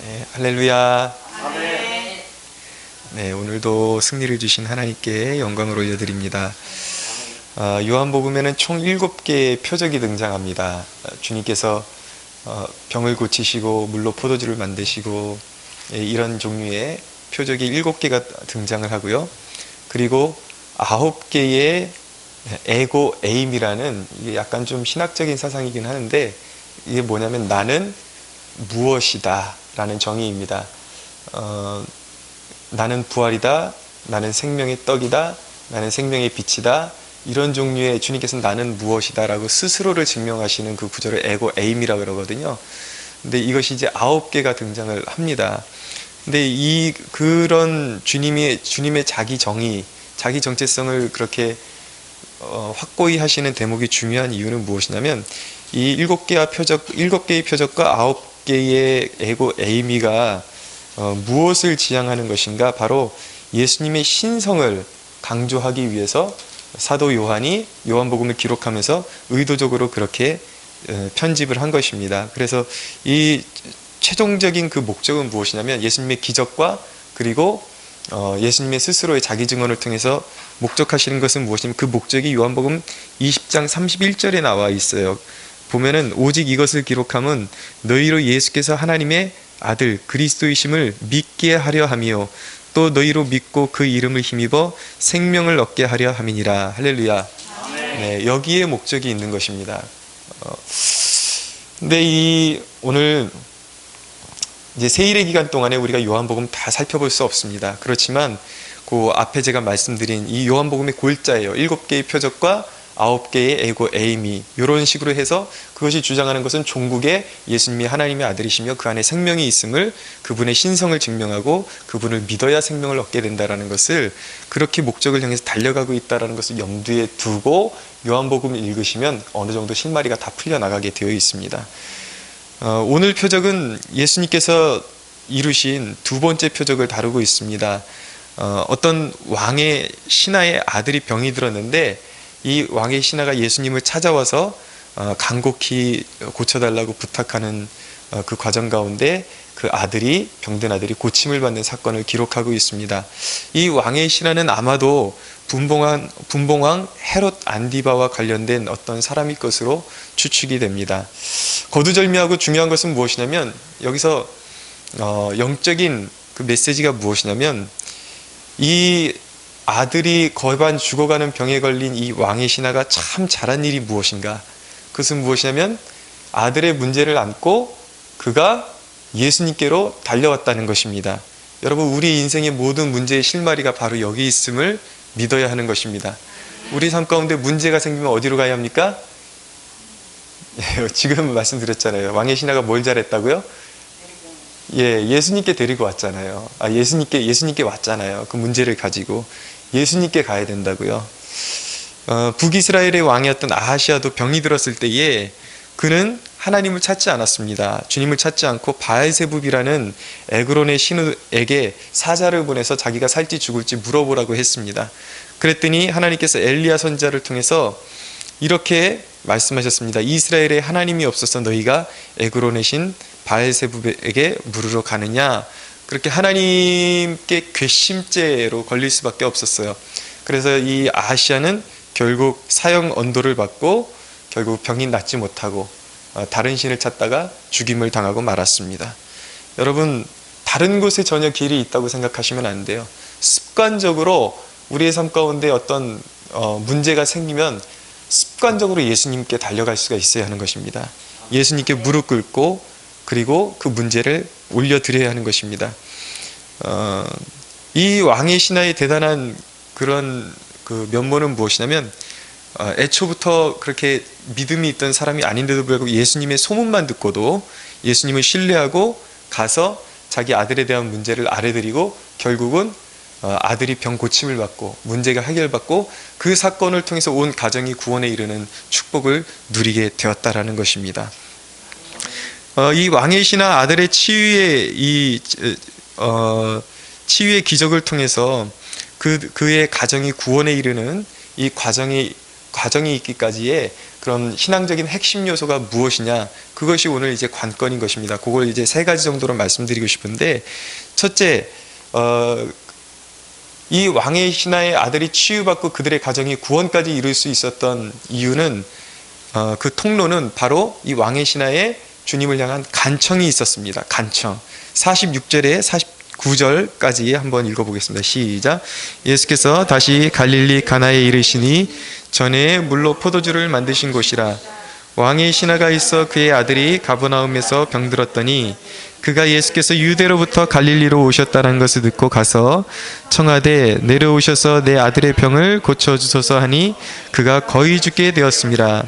네, 할렐루야. 아멘. 네, 오늘도 승리를 주신 하나님께 영광을 올려드립니다. 요한복음에는 총 7개의 표적이 등장합니다. 주님께서 병을 고치시고 물로 포도주를 만드시고 이런 종류의 표적이 7개가 등장을 하고요. 그리고 9개의 에고 에임이라는, 이게 약간 좀 신학적인 사상이긴 하는데, 이게 뭐냐면 나는 무엇이다 라는 정의입니다. 나는 부활이다, 나는 생명의 떡이다, 나는 생명의 빛이다, 이런 종류의, 주님께서는 나는 무엇이다 라고 스스로를 증명하시는 그 구절을 에고 에임이라고 그러거든요. 근데 이것이 이제 9개가 등장을 합니다. 근데 그런 주님의 자기 정의, 자기 정체성을 그렇게 확고히 하시는 대목이 중요한 이유는 무엇이냐면, 이 7개의 표적과 9개의 에고 에이미가 무엇을 지향하는 것인가? 바로 예수님의 신성을 강조하기 위해서 사도 요한이 요한복음을 기록하면서 의도적으로 그렇게 편집을 한 것입니다. 그래서 이 최종적인 그 목적은 무엇이냐면, 예수님의 기적과 그리고 예수님의 스스로의 자기 증언을 통해서 목적하시는 것은 무엇이냐면, 그 목적이 요한복음 20장 31절에 나와 있어요. 보면은 오직 이것을 기록함은 너희로 예수께서 하나님의 아들 그리스도이심을 믿게 하려 함이요 또 너희로 믿고 그 이름을 힘입어 생명을 얻게 하려 함이니라. 할렐루야. 네, 여기에 목적이 있는 것입니다. 근데 오늘 이제 세일의 기간 동안에 우리가 요한복음 다 살펴볼 수 없습니다. 그렇지만 그 앞에 제가 말씀드린 이 요한복음의 골자예요. 7개의 표적과 9개의 에고 에이미, 이런 식으로 해서 그것이 주장하는 것은 종국에 예수님이 하나님의 아들이시며 그 안에 생명이 있음을, 그분의 신성을 증명하고 그분을 믿어야 생명을 얻게 된다는 것을, 그렇게 목적을 향해서 달려가고 있다는 것을 염두에 두고 요한복음을 읽으시면 어느 정도 실마리가 다 풀려나가게 되어 있습니다. 오늘 표적은 예수님께서 이루신 두 번째 표적을 다루고 있습니다. 어떤 왕의 신하의 아들이 병이 들었는데, 이 왕의 신하가 예수님을 찾아와서 간곡히 고쳐달라고 부탁하는 그 과정 가운데 그 병든 아들이 고침을 받는 사건을 기록하고 있습니다. 이 왕의 신하는 아마도 분봉왕 헤롯 안디바와 관련된 어떤 사람일 것으로 추측이 됩니다. 거두절미하고 중요한 것은 무엇이냐면, 여기서 영적인 그 메시지가 무엇이냐면, 이 아들이 거반 죽어가는 병에 걸린 이 왕의 신하가 참 잘한 일이 무엇인가? 그것은 무엇이냐면, 아들의 문제를 안고 그가 예수님께로 달려왔다는 것입니다. 여러분, 우리 인생의 모든 문제의 실마리가 바로 여기 있음을 믿어야 하는 것입니다. 우리 삶 가운데 문제가 생기면 어디로 가야 합니까? 지금 말씀드렸잖아요. 왕의 신하가 뭘 잘했다고요? 예수님께 데리고 왔잖아요. 예수님께 왔잖아요. 그 문제를 가지고 예수님께 가야 된다고요. 북이스라엘의 왕이었던 아하시아도 병이 들었을 때에 그는 하나님을 찾지 않았습니다. 주님을 찾지 않고 바알세붑이라는 에그론의 신우에게 사자를 보내서 자기가 살지 죽을지 물어보라고 했습니다. 그랬더니 하나님께서 엘리야 선지자를 통해서 이렇게 말씀하셨습니다. 이스라엘에 하나님이 없어서 너희가 에그론의 신 바알세붑에게 물으러 가느냐? 그렇게 하나님께 괘씸죄로 걸릴 수밖에 없었어요. 그래서 이 아하시아는 결국 사형 언도를 받고 결국 병이 낫지 못하고 다른 신을 찾다가 죽임을 당하고 말았습니다. 여러분, 다른 곳에 전혀 길이 있다고 생각하시면 안 돼요. 습관적으로 우리의 삶 가운데 어떤 문제가 생기면 습관적으로 예수님께 달려갈 수가 있어야 하는 것입니다. 예수님께 무릎 꿇고 그리고 그 문제를 올려드려야 하는 것입니다. 이 왕의 신하의 대단한 그런 그 면모는 무엇이냐면, 애초부터 그렇게 믿음이 있던 사람이 아닌데도 불구하고 예수님의 소문만 듣고도 예수님을 신뢰하고 가서 자기 아들에 대한 문제를 아뢰드리고 결국은 아들이 병 고침을 받고 문제가 해결받고 그 사건을 통해서 온 가정이 구원에 이르는 축복을 누리게 되었다라는 것입니다. 이 왕의 신하 아들의 치유의 기적을 통해서 그의 가정이 구원에 이르는 이 과정이 과정이 있기까지의 그런 신앙적인 핵심 요소가 무엇이냐, 그것이 오늘 이제 관건인 것입니다. 그걸 이제 세 가지 정도로 말씀드리고 싶은데, 첫째, 이 왕의 신하의 아들이 치유받고 그들의 가정이 구원까지 이룰 수 있었던 이유는, 그 통로는 바로 이 왕의 신하의 주님을 향한 간청이 있었습니다. 간청. 46절에 49절까지 한번 읽어보겠습니다. 시작. 예수께서 다시 갈릴리 가나에 이르시니 전에 물로 포도주를 만드신 곳이라. 왕의 신하가 있어 그의 아들이 가버나움에서 병들었더니 그가 예수께서 유대로부터 갈릴리로 오셨다는 것을 듣고 가서 청하되 내려오셔서 내 아들의 병을 고쳐주소서 하니 그가 거의 죽게 되었습니다.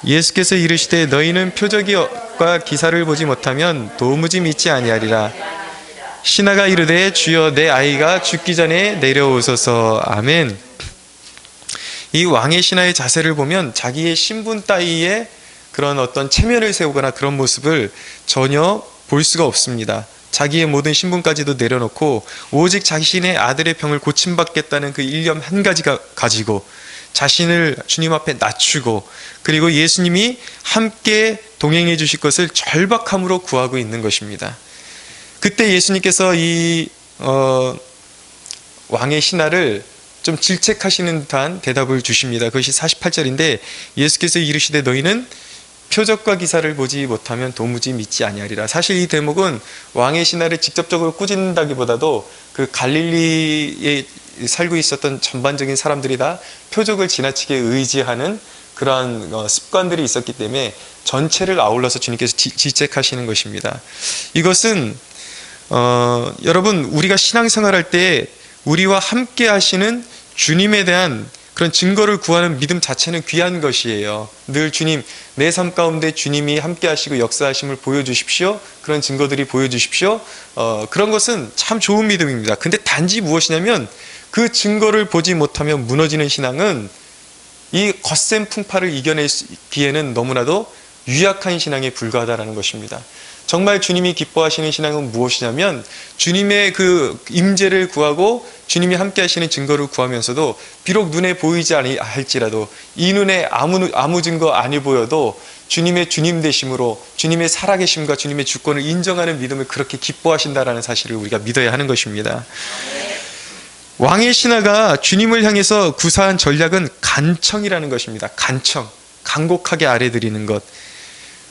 예수께서 이르시되 너희는 표적과 기사를 보지 못하면 도무지 믿지 아니하리라. 신하가 이르되 주여 내 아이가 죽기 전에 내려오소서. 아멘. 이 왕의 신하의 자세를 보면 자기의 신분 따위에 그런 어떤 체면을 세우거나 그런 모습을 전혀 볼 수가 없습니다. 자기의 모든 신분까지도 내려놓고 오직 자신의 아들의 병을 고침받겠다는 그 일념 한 가지가 가지고 자신을 주님 앞에 낮추고, 그리고 예수님이 함께 동행해 주실 것을 절박함으로 구하고 있는 것입니다. 그때 예수님께서 이 왕의 신하를 좀 질책하시는 듯한 대답을 주십니다. 그것이 48절인데 예수께서 이르시되 너희는 표적과 기사를 보지 못하면 도무지 믿지 아니하리라. 사실 이 대목은 왕의 신하를 직접적으로 꾸짖는다기보다도 그 갈릴리에 살고 있었던 전반적인 사람들이 다 표적을 지나치게 의지하는 그러한 습관들이 있었기 때문에 전체를 아울러서 주님께서 질책하시는 것입니다. 이것은 여러분, 우리가 신앙생활할 때 우리와 함께 하시는 주님에 대한 그런 증거를 구하는 믿음 자체는 귀한 것이에요. 늘 주님, 내 삶 가운데 주님이 함께 하시고 역사하심을 보여주십시오. 그런 증거들이 보여주십시오. 그런 것은 참 좋은 믿음입니다. 근데 단지 무엇이냐면 그 증거를 보지 못하면 무너지는 신앙은 이 거센 풍파를 이겨내기에는 너무나도 유약한 신앙에 불과하다는 것입니다. 정말 주님이 기뻐하시는 신앙은 무엇이냐면 주님의 그 임재를 구하고 주님이 함께 하시는 증거를 구하면서도 비록 눈에 보이지 않을지라도 이 눈에 아무 증거 아니 보여도 주님의 주님 되심으로 주님의 살아계심과 주님의 주권을 인정하는 믿음을 그렇게 기뻐하신다라는 사실을 우리가 믿어야 하는 것입니다. 왕의 신하가 주님을 향해서 구사한 전략은 간청이라는 것입니다. 간청, 간곡하게 아뢰드리는 것.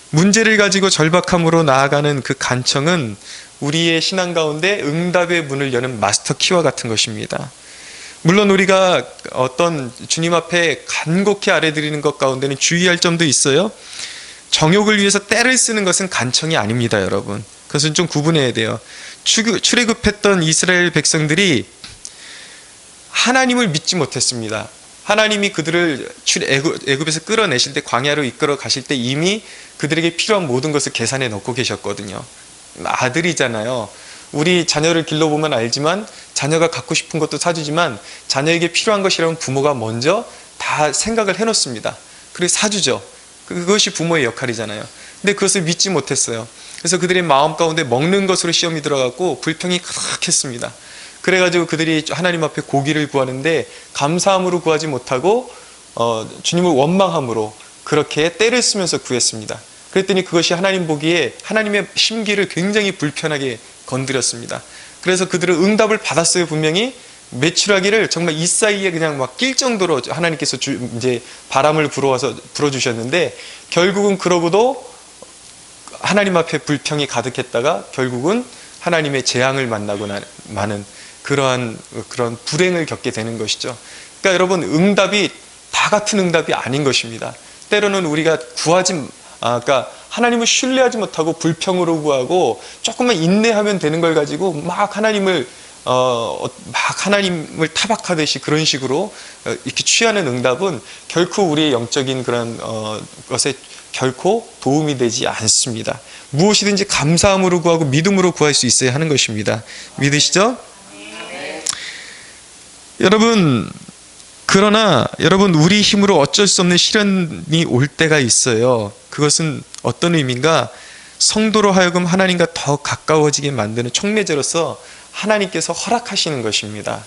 문제를 가지고 절박함으로 나아가는 그 간청은 우리의 신앙 가운데 응답의 문을 여는 마스터 키와 같은 것입니다. 물론 우리가 어떤 주님 앞에 간곡히 아뢰드리는 것 가운데는 주의할 점도 있어요. 정욕을 위해서 때를 쓰는 것은 간청이 아닙니다, 여러분. 그것은 좀 구분해야 돼요. 출애굽했던 이스라엘 백성들이 하나님을 믿지 못했습니다. 하나님이 그들을 애굽에서 끌어내실 때, 광야로 이끌어 가실 때 이미 그들에게 필요한 모든 것을 계산해 놓고 계셨거든요. 아들이잖아요. 우리 자녀를 길러보면 알지만 자녀가 갖고 싶은 것도 사주지만 자녀에게 필요한 것이라면 부모가 먼저 다 생각을 해놓습니다. 그리고 사주죠. 그것이 부모의 역할이잖아요. 근데 그것을 믿지 못했어요. 그래서 그들의 마음 가운데 먹는 것으로 시험이 들어갔고 불평이 크락했습니다. 그래가지고 그들이 하나님 앞에 고기를 구하는데 감사함으로 구하지 못하고 주님을 원망함으로 그렇게 때를 쓰면서 구했습니다. 그랬더니 그것이 하나님 보기에 하나님의 심기를 굉장히 불편하게 건드렸습니다. 그래서 그들은 응답을 받았어요. 분명히 메추라기를 정말 이 사이에 그냥 막 낄 정도로 하나님께서 이제 바람을 불어주셨는데 결국은 그러고도 하나님 앞에 불평이 가득했다가 결국은 하나님의 재앙을 만나고 마는 그런 불행을 겪게 되는 것이죠. 그러니까 여러분, 응답이 다 같은 응답이 아닌 것입니다. 때로는 우리가 그러니까 하나님을 신뢰하지 못하고 불평으로 구하고 조금만 인내하면 되는 걸 가지고 막 하나님을 타박하듯이 그런 식으로 이렇게 취하는 응답은 결코 우리의 영적인 그런 것에 결코 도움이 되지 않습니다. 무엇이든지 감사함으로 구하고 믿음으로 구할 수 있어야 하는 것입니다. 믿으시죠? 여러분, 그러나 여러분, 우리 힘으로 어쩔 수 없는 시련이 올 때가 있어요. 그것은 어떤 의미인가? 성도로 하여금 하나님과 더 가까워지게 만드는 촉매제로서 하나님께서 허락하시는 것입니다.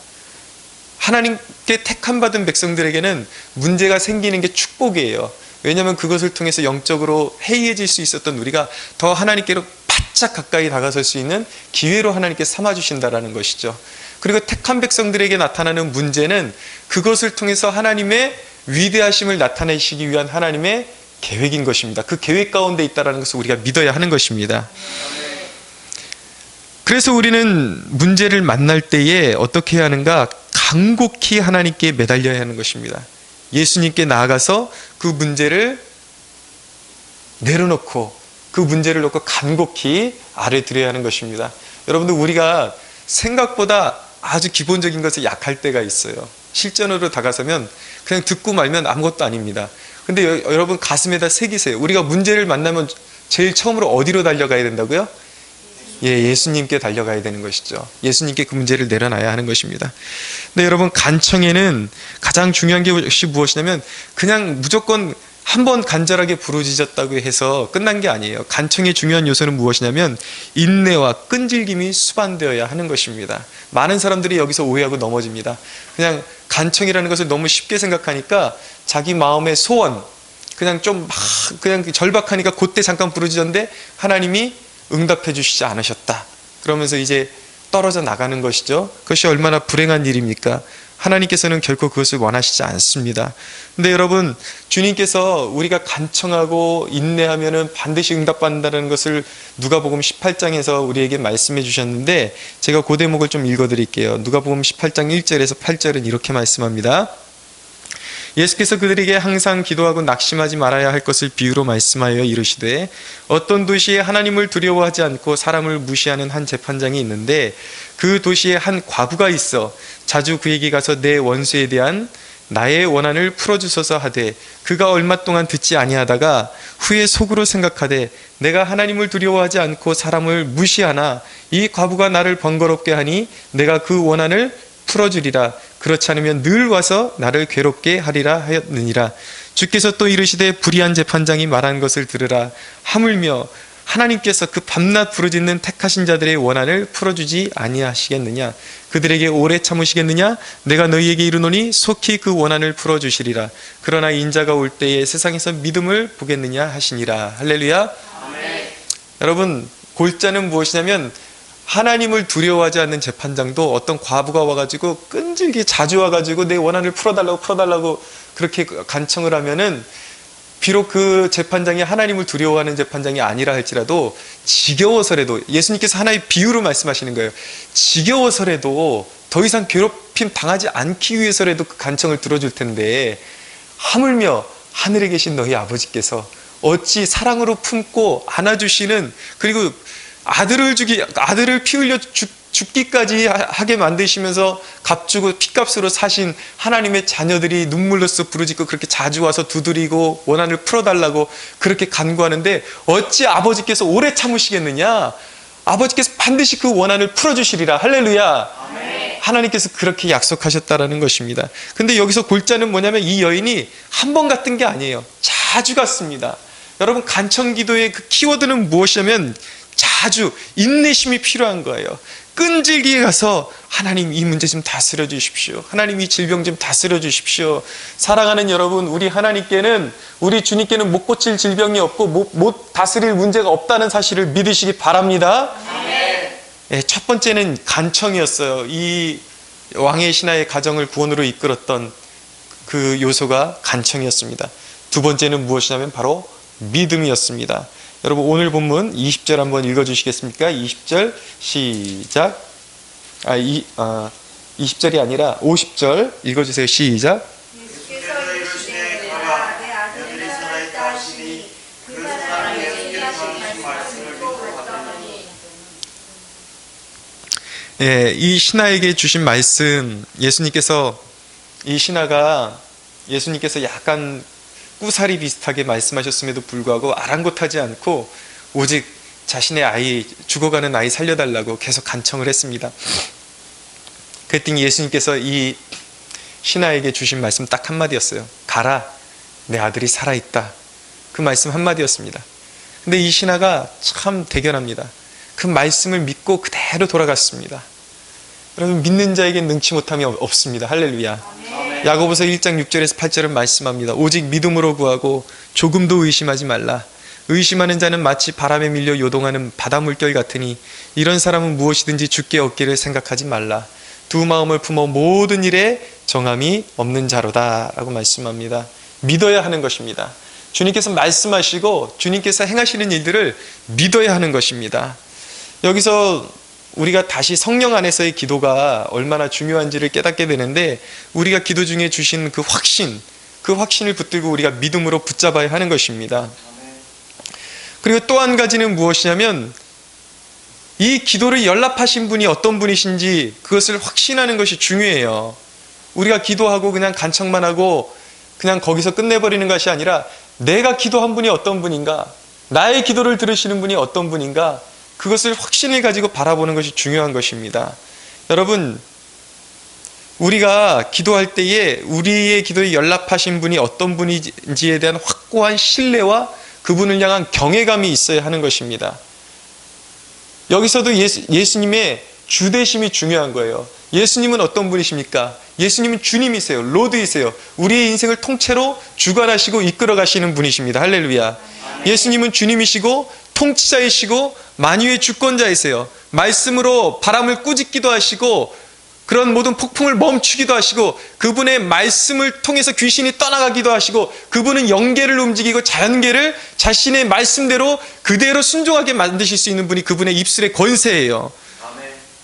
하나님께 택함 받은 백성들에게는 문제가 생기는 게 축복이에요. 왜냐하면 그것을 통해서 영적으로 해이해질 수 있었던 우리가 더 하나님께로 바짝 가까이 다가설 수 있는 기회로 하나님께 삼아주신다라는 것이죠. 그리고 택한 백성들에게 나타나는 문제는 그것을 통해서 하나님의 위대하심을 나타내시기 위한 하나님의 계획인 것입니다. 그 계획 가운데 있다는 것을 우리가 믿어야 하는 것입니다. 그래서 우리는 문제를 만날 때에 어떻게 해야 하는가? 간곡히 하나님께 매달려야 하는 것입니다. 예수님께 나아가서 그 문제를 내려놓고 그 문제를 놓고 간곡히 아뢰드려야 하는 것입니다. 여러분들, 우리가 생각보다 아주 기본적인 것에 약할 때가 있어요. 실전으로 다가서면 그냥 듣고 말면 아무것도 아닙니다. 근데 여러분 가슴에다 새기세요. 우리가 문제를 만나면 제일 처음으로 어디로 달려가야 된다고요? 예수님께 달려가야 되는 것이죠. 예수님께 그 문제를 내려놔야 하는 것입니다. 근데 여러분, 간청에는 가장 중요한 것이 무엇이냐면 그냥 무조건 한번 간절하게 부르짖었다고 해서 끝난 게 아니에요. 간청의 중요한 요소는 무엇이냐면 인내와 끈질김이 수반되어야 하는 것입니다. 많은 사람들이 여기서 오해하고 넘어집니다. 그냥 간청이라는 것을 너무 쉽게 생각하니까 자기 마음의 소원, 그냥 좀 그냥 절박하니까 그때 잠깐 부르짖었는데 하나님이 응답해 주시지 않으셨다. 그러면서 이제 떨어져 나가는 것이죠. 그것이 얼마나 불행한 일입니까? 하나님께서는 결코 그것을 원하시지 않습니다. 근데 여러분, 주님께서 우리가 간청하고 인내하면은 반드시 응답받는다는 것을 누가복음 18장에서 우리에게 말씀해 주셨는데, 제가 그 대목을 좀 읽어 드릴게요. 누가복음 18장 1절에서 8절은 이렇게 말씀합니다. 예수께서 그들에게 항상 기도하고 낙심하지 말아야 할 것을 비유로 말씀하여 이르시되, 어떤 도시에 하나님을 두려워하지 않고 사람을 무시하는 한 재판장이 있는데 그 도시에 한 과부가 있어 자주 그에게 가서 내 원수에 대한 나의 원한을 풀어주소서 하되, 그가 얼마 동안 듣지 아니하다가 후에 속으로 생각하되 내가 하나님을 두려워하지 않고 사람을 무시하나 이 과부가 나를 번거롭게 하니 내가 그 원한을 풀어주리라. 그렇지 않으면 늘 와서 나를 괴롭게 하리라 하였느니라. 주께서 또 이르시되, 불의한 재판장이 말한 것을 들으라. 하물며 하나님께서 그 밤낮 부르짖는 택하신 자들의 원한을 풀어주지 아니하시겠느냐? 그들에게 오래 참으시겠느냐? 내가 너희에게 이르노니 속히 그 원한을 풀어주시리라. 그러나 인자가 올 때에 세상에서 믿음을 보겠느냐 하시니라. 할렐루야. 아멘. 여러분, 골자는 무엇이냐면 하나님을 두려워하지 않는 재판장도 어떤 과부가 와가지고 끈질기 자주 와가지고 내 원한을 풀어달라고 그렇게 간청을 하면은, 비록 그 재판장이 하나님을 두려워하는 재판장이 아니라 할지라도 지겨워서라도, 예수님께서 하나의 비유로 말씀하시는 거예요. 지겨워서라도 더 이상 괴롭힘 당하지 않기 위해서라도 그 간청을 들어줄 텐데, 하물며 하늘에 계신 너희 아버지께서 어찌 사랑으로 품고 안아주시는, 그리고 아들을 피 흘려 죽기까지 하게 만드시면서 값주고 피값으로 사신 하나님의 자녀들이 눈물로써 부르짖고 그렇게 자주 와서 두드리고 원한을 풀어달라고 그렇게 간구하는데 어찌 아버지께서 오래 참으시겠느냐? 아버지께서 반드시 그 원한을 풀어주시리라. 할렐루야. 아멘. 하나님께서 그렇게 약속하셨다라는 것입니다. 근데 여기서 골자는 뭐냐면 이 여인이 한 번 갔던 게 아니에요. 자주 갔습니다. 여러분, 간청기도의 그 키워드는 무엇이냐면 자주 인내심이 필요한 거예요. 끈질기게 가서 하나님 이 문제 좀 다스려 주십시오. 하나님 이 질병 좀 다스려 주십시오. 사랑하는 여러분, 우리 하나님께는, 우리 주님께는 못 고칠 질병이 없고 못 다스릴 문제가 없다는 사실을 믿으시기 바랍니다. 네, 첫 번째는 간청이었어요. 이 왕의 신하의 가정을 구원으로 이끌었던 그 요소가 간청이었습니다. 두 번째는 무엇이냐면 바로 믿음이었습니다. 여러분, 오늘 본문 20절 한번 읽어주시겠습니까? 20절 시작. 20절이 아니라 50절 읽어주세요. 시작. 예수께서 이르시되 내가 내 아들이 살아있다 하시니 그 사람에게 이하신 말씀을 또 받더니. 이 신하에게 주신 말씀, 예수님께서 이 신하가 예수님께서 약간 꾸사리 비슷하게 말씀하셨음에도 불구하고 아랑곳하지 않고 오직 자신의 아이, 죽어가는 아이 살려달라고 계속 간청을 했습니다. 그랬더니 예수님께서 이 신하에게 주신 말씀 딱 한마디였어요. 가라, 내 아들이 살아있다. 그 말씀 한마디였습니다. 근데 이 신하가 참 대견합니다. 그 말씀을 믿고 그대로 돌아갔습니다. 여러분, 믿는 자에겐 능치 못함이 없습니다. 할렐루야. 야고보서 1장 6절에서 8절은 말씀합니다. 오직 믿음으로 구하고 조금도 의심하지 말라. 의심하는 자는 마치 바람에 밀려 요동하는 바다 물결 같으니 이런 사람은 무엇이든지 주께 얻기를 생각하지 말라. 두 마음을 품어 모든 일에 정함이 없는 자로다 라고 말씀합니다. 믿어야 하는 것입니다. 주님께서 말씀하시고 주님께서 행하시는 일들을 믿어야 하는 것입니다. 여기서 우리가 다시 성령 안에서의 기도가 얼마나 중요한지를 깨닫게 되는데, 우리가 기도 중에 주신 그 확신을 붙들고 우리가 믿음으로 붙잡아야 하는 것입니다. 그리고 또 한 가지는 무엇이냐면, 이 기도를 연락하신 분이 어떤 분이신지 그것을 확신하는 것이 중요해요. 우리가 기도하고 그냥 간청만 하고 그냥 거기서 끝내버리는 것이 아니라, 내가 기도한 분이 어떤 분인가, 나의 기도를 들으시는 분이 어떤 분인가, 그것을 확신을 가지고 바라보는 것이 중요한 것입니다. 여러분, 우리가 기도할 때에 우리의 기도에 연락하신 분이 어떤 분인지에 대한 확고한 신뢰와 그분을 향한 경외감이 있어야 하는 것입니다. 여기서도 예수님의 주대심이 중요한 거예요. 예수님은 어떤 분이십니까? 예수님은 주님이세요. 로드이세요. 우리의 인생을 통째로 주관하시고 이끌어 가시는 분이십니다. 할렐루야. 예수님은 주님이시고 통치자이시고 만유의 주권자이세요. 말씀으로 바람을 꾸짖기도 하시고 그런 모든 폭풍을 멈추기도 하시고, 그분의 말씀을 통해서 귀신이 떠나가기도 하시고, 그분은 영계를 움직이고 자연계를 자신의 말씀대로 그대로 순종하게 만드실 수 있는 분이 그분의 입술의 권세예요.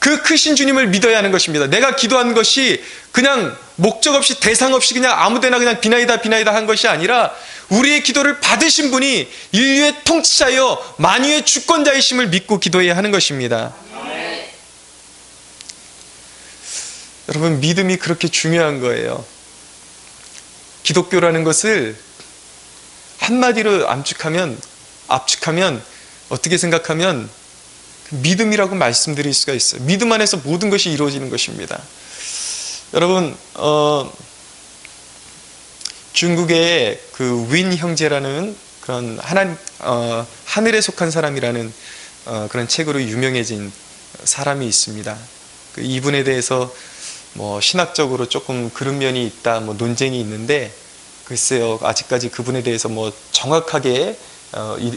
그 크신 주님을 믿어야 하는 것입니다. 내가 기도한 것이 그냥 목적 없이 대상 없이 그냥 아무데나 그냥 비나이다 한 것이 아니라, 우리의 기도를 받으신 분이 인류의 통치자여 만유의 주권자이심을 믿고 기도해야 하는 것입니다. 여러분, 믿음이 그렇게 중요한 거예요. 기독교라는 것을 한마디로 압축하면 어떻게 생각하면 믿음이라고 말씀드릴 수가 있어요. 믿음 안에서 모든 것이 이루어지는 것입니다. 여러분, 중국의 그 윈 형제라는 그런 하늘에 속한 사람이라는 그런 책으로 유명해진 사람이 있습니다. 이분에 대해서 신학적으로 조금 그런 면이 있다, 논쟁이 있는데, 글쎄요, 아직까지 그분에 대해서 정확하게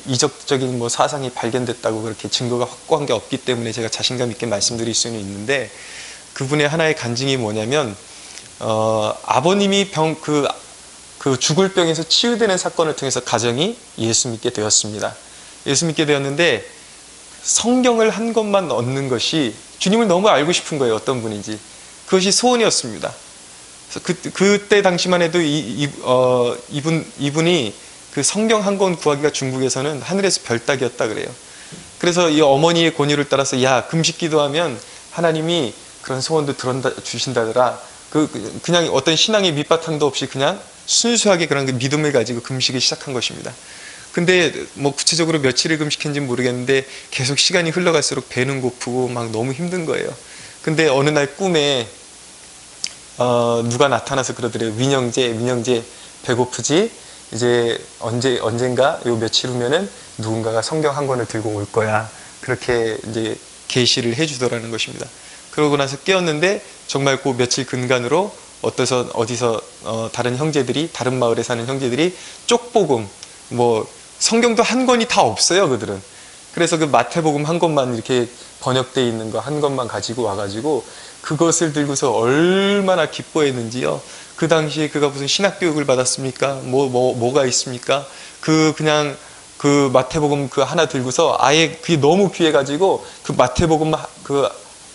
이적적인 사상이 발견됐다고 그렇게 증거가 확고한 게 없기 때문에 제가 자신감 있게 말씀드릴 수는 있는데, 그분의 하나의 간증이 뭐냐면, 아버님이 그 죽을 병에서 치유되는 사건을 통해서 가정이 예수 믿게 되었습니다. 예수 믿게 되었는데, 성경을 한 권만 얻는 것이, 주님을 너무 알고 싶은 거예요. 어떤 분인지. 그것이 소원이었습니다. 그래서 그때 당시만 해도 이분이 그 성경 한 권 구하기가 중국에서는 하늘에서 별따기였다 그래요. 그래서 이 어머니의 권유를 따라서, 야, 금식 기도하면 하나님이 그런 소원도 주신다더라. 그냥 어떤 신앙의 밑바탕도 없이 그냥 순수하게 그런 믿음을 가지고 금식을 시작한 것입니다. 근데 구체적으로 며칠을 금식했는지 모르겠는데 계속 시간이 흘러갈수록 배는 고프고 막 너무 힘든 거예요. 근데 어느 날 꿈에 누가 나타나서 그러더래요. 민영재 배고프지? 이제 언젠가 요 며칠 후면은 누군가가 성경 한 권을 들고 올 거야. 그렇게 이제 계시를 해주더라는 것입니다. 그러고 나서 깨었는데 정말 그 며칠 근간으로 어디서 다른 형제들이, 다른 마을에 사는 형제들이 쪽복음, 성경도 한 권이 다 없어요, 그들은. 그래서 그 마태복음 한 권만 이렇게 번역되어 있는 거 한 권만 가지고 와가지고 그것을 들고서 얼마나 기뻐했는지요. 그 당시에 그가 무슨 신학교육을 받았습니까? 뭐가 있습니까? 그냥 그 마태복음 그 하나 들고서 아예 그게 너무 귀해가지고 그 마태복음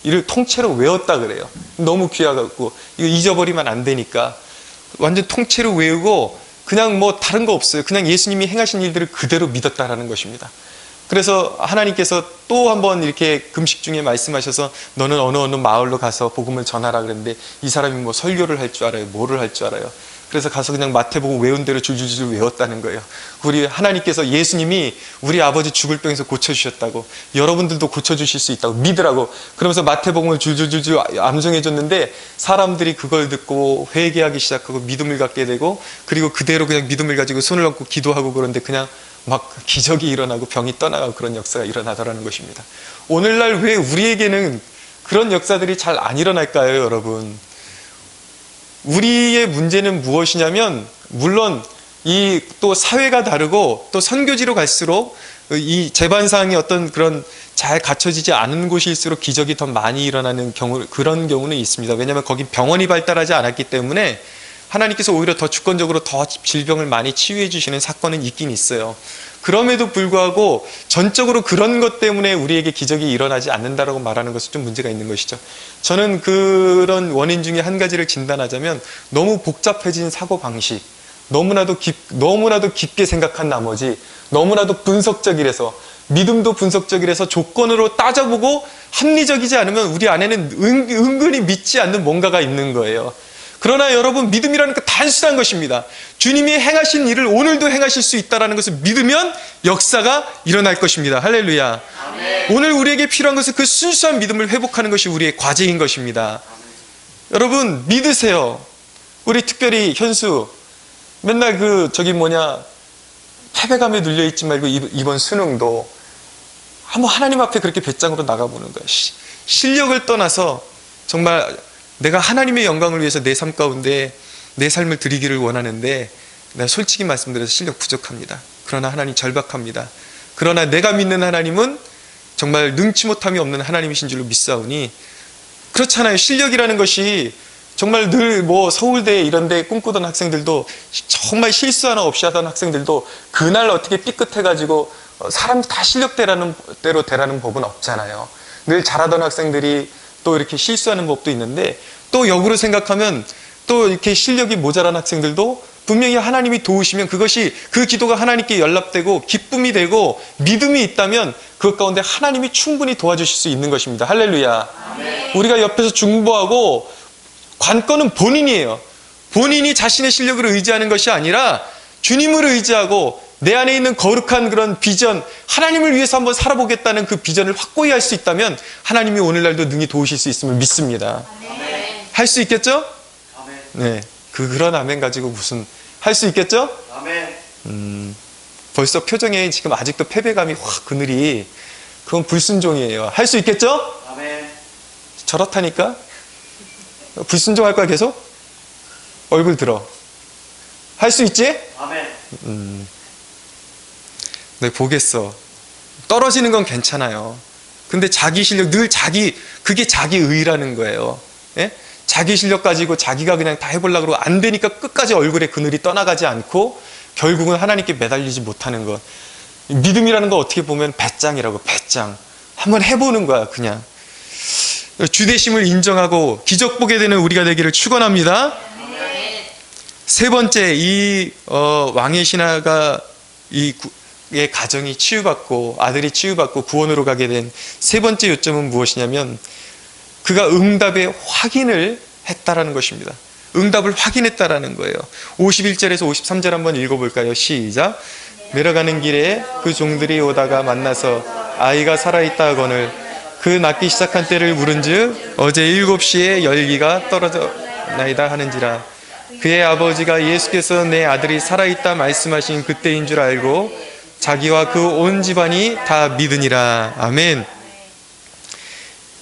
이를 통째로 외웠다 그래요. 너무 귀해갖고 이거 잊어버리면 안 되니까 완전 통째로 외우고 그냥 다른 거 없어요. 그냥 예수님이 행하신 일들을 그대로 믿었다라는 것입니다. 그래서 하나님께서 또 한번 이렇게 금식 중에 말씀하셔서 너는 어느 마을로 가서 복음을 전하라 그랬는데 이 사람이 설교를 할 줄 알아요? 뭐를 할 줄 알아요? 그래서 가서 그냥 마태복음 외운 대로 줄줄줄 외웠다는 거예요. 우리 하나님께서 예수님이 우리 아버지 죽을 병에서 고쳐주셨다고, 여러분들도 고쳐주실 수 있다고 믿으라고 그러면서 마태복음을 줄줄줄 암송해줬는데 사람들이 그걸 듣고 회개하기 시작하고 믿음을 갖게 되고, 그리고 그대로 그냥 믿음을 가지고 손을 얹고 기도하고, 그런데 그냥 막 기적이 일어나고 병이 떠나가고 그런 역사가 일어나더라는 것입니다. 오늘날 왜 우리에게는 그런 역사들이 잘 안 일어날까요, 여러분? 우리의 문제는 무엇이냐면, 물론 이 또 사회가 다르고 또 선교지로 갈수록 이 재반상이 어떤 그런 잘 갖춰지지 않은 곳일수록 기적이 더 많이 일어나는 경우, 그런 경우는 있습니다. 왜냐하면 거기 병원이 발달하지 않았기 때문에 하나님께서 오히려 더 주권적으로 더 질병을 많이 치유해 주시는 사건은 있긴 있어요. 그럼에도 불구하고 전적으로 그런 것 때문에 우리에게 기적이 일어나지 않는다라고 말하는 것은 좀 문제가 있는 것이죠. 저는 그런 원인 중에 한 가지를 진단하자면, 너무 복잡해진 사고방식, 너무나도 깊게 생각한 나머지 너무나도 분석적이라서, 믿음도 분석적이라서 조건으로 따져보고 합리적이지 않으면 우리 안에는 은근히 믿지 않는 뭔가가 있는 거예요. 그러나 여러분, 믿음이라는 건 단순한 것입니다. 주님이 행하신 일을 오늘도 행하실 수 있다는 것을 믿으면 역사가 일어날 것입니다. 할렐루야. 아멘. 오늘 우리에게 필요한 것은 그 순수한 믿음을 회복하는 것이 우리의 과제인 것입니다. 여러분, 믿으세요. 우리 특별히 현수, 맨날 패배감에 눌려있지 말고 이번 수능도 한번 하나님 앞에 그렇게 배짱으로 나가보는 거야. 실력을 떠나서 정말 내가 하나님의 영광을 위해서 내 삶 가운데 내 삶을 드리기를 원하는데, 내가 솔직히 말씀드려서 실력 부족합니다. 그러나 하나님 절박합니다. 그러나 내가 믿는 하나님은 정말 능치 못함이 없는 하나님이신 줄로 믿사오니, 그렇잖아요. 실력이라는 것이 정말 늘 서울대 이런 데 꿈꾸던 학생들도, 정말 실수 하나 없이 하던 학생들도 그날 어떻게 삐끗해가지고 사람 다 실력대로 되라는 법은 없잖아요. 늘 잘하던 학생들이 또 이렇게 실수하는 법도 있는데, 또 역으로 생각하면 또 이렇게 실력이 모자란 학생들도 분명히 하나님이 도우시면 그것이, 그 기도가 하나님께 연락되고 기쁨이 되고 믿음이 있다면 그 가운데 하나님이 충분히 도와주실 수 있는 것입니다. 할렐루야. 아멘. 우리가 옆에서 중보하고, 관건은 본인이에요. 본인이 자신의 실력을 의지하는 것이 아니라 주님을 의지하고 내 안에 있는 거룩한 그런 비전, 하나님을 위해서 한번 살아보겠다는 그 비전을 확고히 할 수 있다면 하나님이 오늘날도 능히 도우실 수 있음을 믿습니다. 할 수 있겠죠? 아멘. 네, 그런 아멘 가지고 무슨 할 수 있겠죠? 아멘. 벌써 표정에 지금 아직도 패배감이 확 그늘이, 그건 불순종이에요. 할 수 있겠죠? 아멘. 저렇다니까? 불순종할 거야 계속? 얼굴 들어. 할 수 있지? 아멘. 네, 보겠어. 떨어지는 건 괜찮아요. 근데 자기 실력, 그게 자기 의라는 거예요. 예? 자기 실력 가지고 자기가 그냥 다 해보려고 그러고 안 되니까 끝까지 얼굴에 그늘이 떠나가지 않고 결국은 하나님께 매달리지 못하는 것. 믿음이라는 거 어떻게 보면 배짱이라고, 배짱. 한번 해보는 거야, 그냥. 주대심을 인정하고 기적 보게 되는 우리가 되기를 축원합니다. 세 번째, 이 왕의 신하가 의 가정이 치유받고 아들이 치유받고 구원으로 가게 된 세 번째 요점은 무엇이냐면, 그가 응답의 확인을 했다라는 것입니다. 응답을 확인했다라는 거예요. 51절에서 53절 한번 읽어볼까요? 시작. 내려가는 길에 그 종들이 오다가 만나서 아이가 살아있다 하거늘 그 낳기 시작한 때를 물은즉 어제 7시에 열기가 떨어졌나이다 하는지라. 그의 아버지가 예수께서 내 아들이 살아있다 말씀하신 그때인 줄 알고 자기와 그 온 집안이 다 믿으니라. 아멘.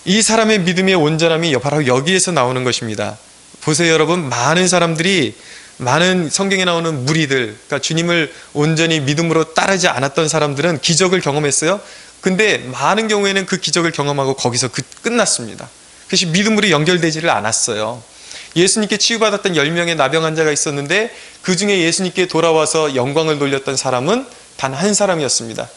이 사람의 믿음의 온전함이 바로 여기에서 나오는 것입니다. 보세요, 여러분. 많은 사람들이, 많은 성경에 나오는 무리들, 그러니까 주님을 온전히 믿음으로 따르지 않았던 사람들은 기적을 경험했어요. 근데 많은 경우에는 그 기적을 경험하고 거기서 끝났습니다. 그것이 믿음으로 연결되지를 않았어요. 예수님께 치유받았던 10명의 나병 환자가 있었는데 그 중에 예수님께 돌아와서 영광을 돌렸던 사람은 단 한 사람이었습니다.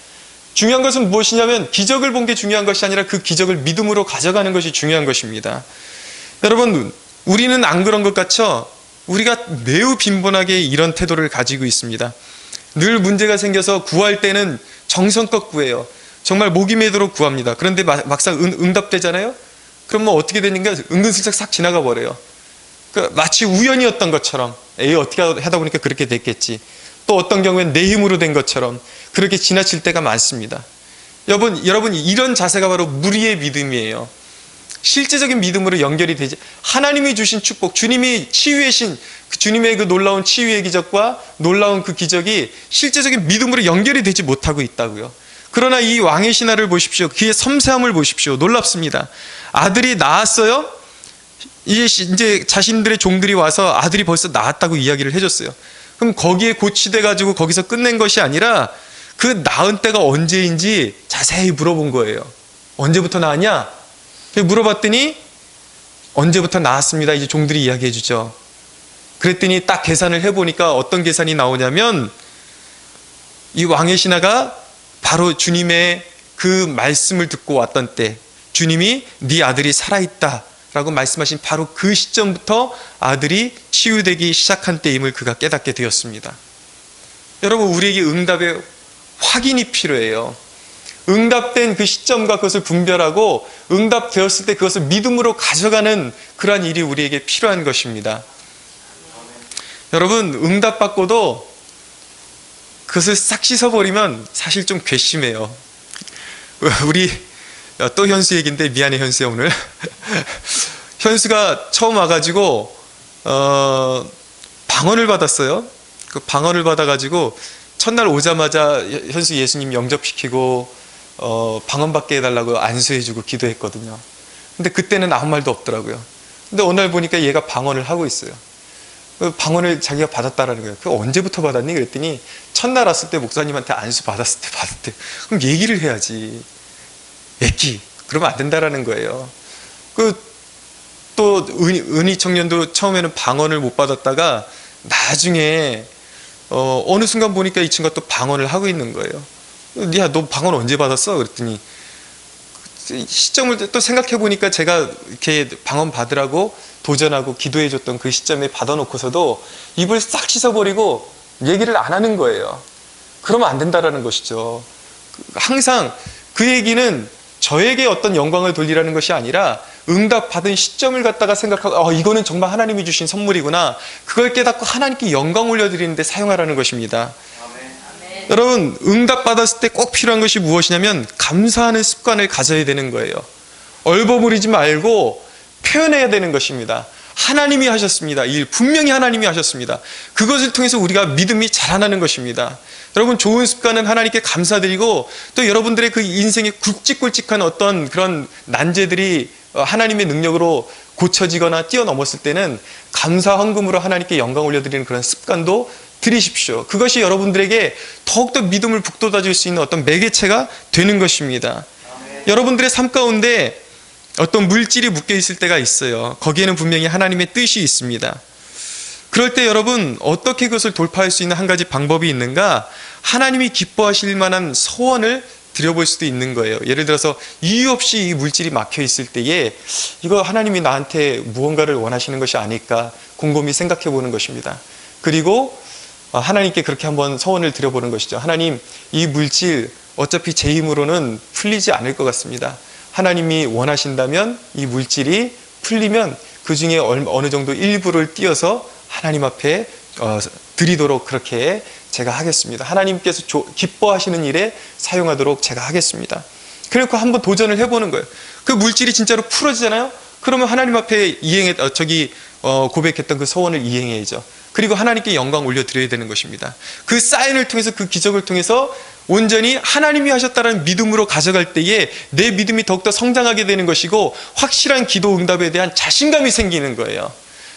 중요한 것은 무엇이냐면, 기적을 본 게 중요한 것이 아니라 그 기적을 믿음으로 가져가는 것이 중요한 것입니다. 여러분, 우리는 안 그런 것 같죠? 우리가 매우 빈번하게 이런 태도를 가지고 있습니다. 늘 문제가 생겨서 구할 때는 정성껏 구해요. 정말 목이 메도록 구합니다. 그런데 막상 응답되잖아요? 그럼 어떻게 되는가? 은근슬쩍 싹 지나가 버려요. 마치 우연이었던 것처럼, 어떻게 하다 보니까 그렇게 됐겠지. 또 어떤 경우엔 내 힘으로 된 것처럼 그렇게 지나칠 때가 많습니다. 여러분, 이런 자세가 바로 무리의 믿음이에요. 실제적인 믿음으로 연결이 되지, 하나님이 주신 축복, 주님이 치유하신 주님의 그 놀라운 치유의 기적과 놀라운 그 기적이 실제적인 믿음으로 연결이 되지 못하고 있다고요. 그러나 이 왕의 신하를 보십시오. 그의 섬세함을 보십시오. 놀랍습니다. 아들이 낳았어요. 이제 자신들의 종들이 와서 아들이 벌써 낳았다고 이야기를 해줬어요. 그럼 거기에 고취돼 가지고 거기서 끝낸 것이 아니라 그 낳은 때가 언제인지 자세히 물어본 거예요. 언제부터 낳았냐? 물어봤더니 언제부터 낳았습니다. 이제 종들이 이야기해 주죠. 그랬더니 딱 계산을 해보니까 어떤 계산이 나오냐면 이 왕의 신하가 바로 주님의 그 말씀을 듣고 왔던 때, 주님이 네 아들이 살아있다 라고 말씀하신 바로 그 시점부터 아들이 치유되기 시작한 때임을 그가 깨닫게 되었습니다. 여러분, 우리에게 응답의 확인이 필요해요. 응답된 그 시점과 그것을 분별하고 응답되었을 때 그것을 믿음으로 가져가는 그러한 일이 우리에게 필요한 것입니다. 여러분, 응답받고도 그것을 싹 씻어버리면 사실 좀 괘씸해요. 우리 또 현수 얘기인데 미안해 현수야 오늘. 현수가 처음 와가지고 방언을 받았어요. 그 방언을 받아가지고 첫날 오자마자 현수 예수님 영접시키고 방언 받게 해달라고 안수해주고 기도했거든요. 근데 그때는 아무 말도 없더라고요. 근데 어느 날 보니까 얘가 방언을 하고 있어요. 방언을 자기가 받았다라는 거예요. 그 언제부터 받았니? 그랬더니 첫날 왔을 때 목사님한테 안수 받았을 때 받았대. 그럼 얘기를 해야지. 애기. 그러면 안 된다라는 거예요. 또 은희 청년도 처음에는 방언을 못 받았다가 나중에 어느 순간 보니까 이 친구가 또 방언을 하고 있는 거예요. 야, 너 방언 언제 받았어? 그랬더니 시점을 또 생각해 보니까 제가 이렇게 방언 받으라고 도전하고 기도해 줬던 그 시점에 받아놓고서도 입을 싹 씻어버리고 얘기를 안 하는 거예요. 그러면 안 된다라는 것이죠. 항상 그 얘기는 저에게 어떤 영광을 돌리라는 것이 아니라 응답받은 시점을 갖다가 생각하고 이거는 정말 하나님이 주신 선물이구나. 그걸 깨닫고 하나님께 영광 올려드리는 데 사용하라는 것입니다. 아멘. 여러분, 응답받았을 때 꼭 필요한 것이 무엇이냐면 감사하는 습관을 가져야 되는 거예요. 얼버무리지 말고 표현해야 되는 것입니다. 하나님이 하셨습니다. 이 일 분명히 하나님이 하셨습니다. 그것을 통해서 우리가 믿음이 자라나는 것입니다. 여러분, 좋은 습관은 하나님께 감사드리고 또 여러분들의 그 인생의 굵직굵직한 어떤 그런 난제들이 하나님의 능력으로 고쳐지거나 뛰어넘었을 때는 감사 헌금으로 하나님께 영광 올려드리는 그런 습관도 들이십시오. 그것이 여러분들에게 더욱더 믿음을 북돋아줄 수 있는 어떤 매개체가 되는 것입니다. 아멘. 여러분들의 삶 가운데 어떤 물질이 묶여 있을 때가 있어요. 거기에는 분명히 하나님의 뜻이 있습니다. 그럴 때 여러분, 어떻게 그것을 돌파할 수 있는 한 가지 방법이 있는가? 하나님이 기뻐하실 만한 소원을 드려볼 수도 있는 거예요. 예를 들어서 이유 없이 이 물질이 막혀 있을 때에 이거 하나님이 나한테 무언가를 원하시는 것이 아닐까 곰곰이 생각해 보는 것입니다. 그리고 하나님께 그렇게 한번 소원을 드려보는 것이죠. 하나님, 이 물질 어차피 제 힘으로는 풀리지 않을 것 같습니다. 하나님이 원하신다면 이 물질이 풀리면 그 중에 어느 정도 일부를 띄어서 하나님 앞에 드리도록 그렇게 제가 하겠습니다. 하나님께서 기뻐하시는 일에 사용하도록 제가 하겠습니다. 그리고 한번 도전을 해보는 거예요. 그 물질이 진짜로 풀어지잖아요. 그러면 하나님 앞에 고백했던 그 소원을 이행해야죠. 그리고 하나님께 영광 올려드려야 되는 것입니다. 그 사인을 통해서, 그 기적을 통해서 온전히 하나님이 하셨다는 믿음으로 가져갈 때에 내 믿음이 더욱더 성장하게 되는 것이고 확실한 기도 응답에 대한 자신감이 생기는 거예요.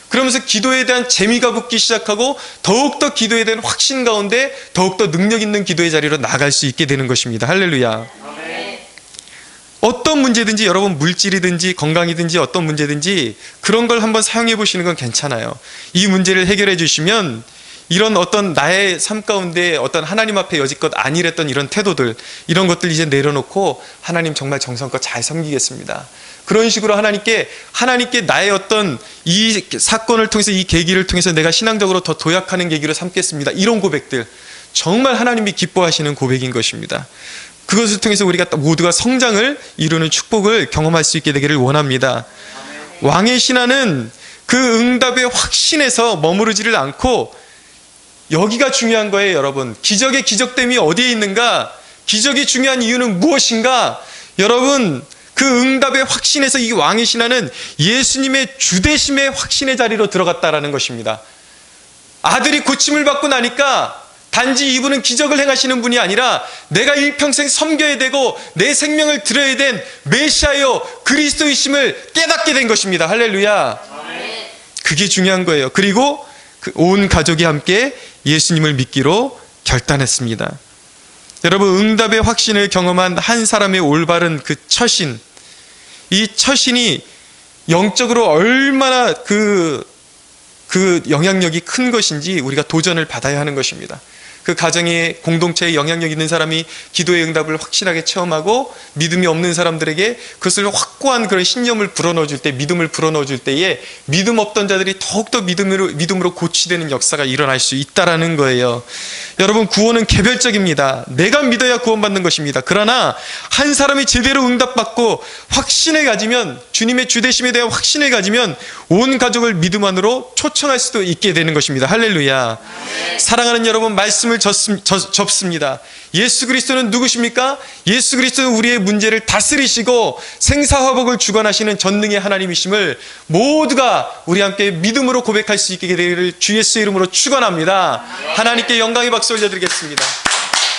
그러면서 기도에 대한 재미가 붙기 시작하고 더욱더 기도에 대한 확신 가운데 더욱더 능력 있는 기도의 자리로 나갈 수 있게 되는 것입니다. 할렐루야. 아멘. 어떤 문제든지 여러분, 물질이든지 건강이든지 어떤 문제든지 그런 걸 한번 사용해 보시는 건 괜찮아요. 이 문제를 해결해 주시면 이런 어떤 나의 삶 가운데 어떤 하나님 앞에 여지껏 안일했던 이런 태도들, 이런 것들 이제 내려놓고 하나님 정말 정성껏 잘 섬기겠습니다. 그런 식으로 하나님께 나의 어떤 이 사건을 통해서, 이 계기를 통해서 내가 신앙적으로 더 도약하는 계기로 삼겠습니다. 이런 고백들, 정말 하나님이 기뻐하시는 고백인 것입니다. 그것을 통해서 우리가 모두가 성장을 이루는 축복을 경험할 수 있게 되기를 원합니다. 왕의 신하는 그 응답의 확신에서 머무르지를 않고, 여기가 중요한 거예요. 여러분, 기적의 기적됨이 어디에 있는가? 기적이 중요한 이유는 무엇인가? 여러분, 그 응답의 확신에서 이 왕의 신하는 예수님의 주되심의 확신의 자리로 들어갔다라는 것입니다. 아들이 고침을 받고 나니까 단지 이분은 기적을 행하시는 분이 아니라 내가 일평생 섬겨야 되고 내 생명을 드려야 된 메시아요 그리스도이심을 깨닫게 된 것입니다. 할렐루야. 그게 중요한 거예요. 그리고 온 가족이 함께 예수님을 믿기로 결단했습니다. 여러분, 응답의 확신을 경험한 한 사람의 올바른 그 처신, 이 처신이 영적으로 얼마나 그 영향력이 큰 것인지 우리가 도전을 받아야 하는 것입니다. 그 가정에 공동체에 영향력 있는 사람이 기도의 응답을 확실하게 체험하고 믿음이 없는 사람들에게 그것을 확고한 그런 신념을 불어넣어 줄 때, 믿음을 불어넣어 줄 때에 믿음 없던 자들이 더욱더 믿음으로 고치되는 역사가 일어날 수 있다라는 거예요. 여러분, 구원은 개별적입니다. 내가 믿어야 구원받는 것입니다. 그러나 한 사람이 제대로 응답받고 확신을 가지면, 주님의 주되심에 대한 확신을 가지면 온 가족을 믿음 안으로 초청할 수도 있게 되는 것입니다. 할렐루야. 사랑하는 여러분, 말씀을 접습니다. 예수 그리스도는 누구십니까? 예수 그리스도는 우리의 문제를 다스리시고 생사화복을 주관하시는 전능의 하나님이심을 모두가 우리 함께 믿음으로 고백할 수 있게 되기를 주 예수의 이름으로 축원합니다. 하나님께 영광의 박수 올려드리겠습니다.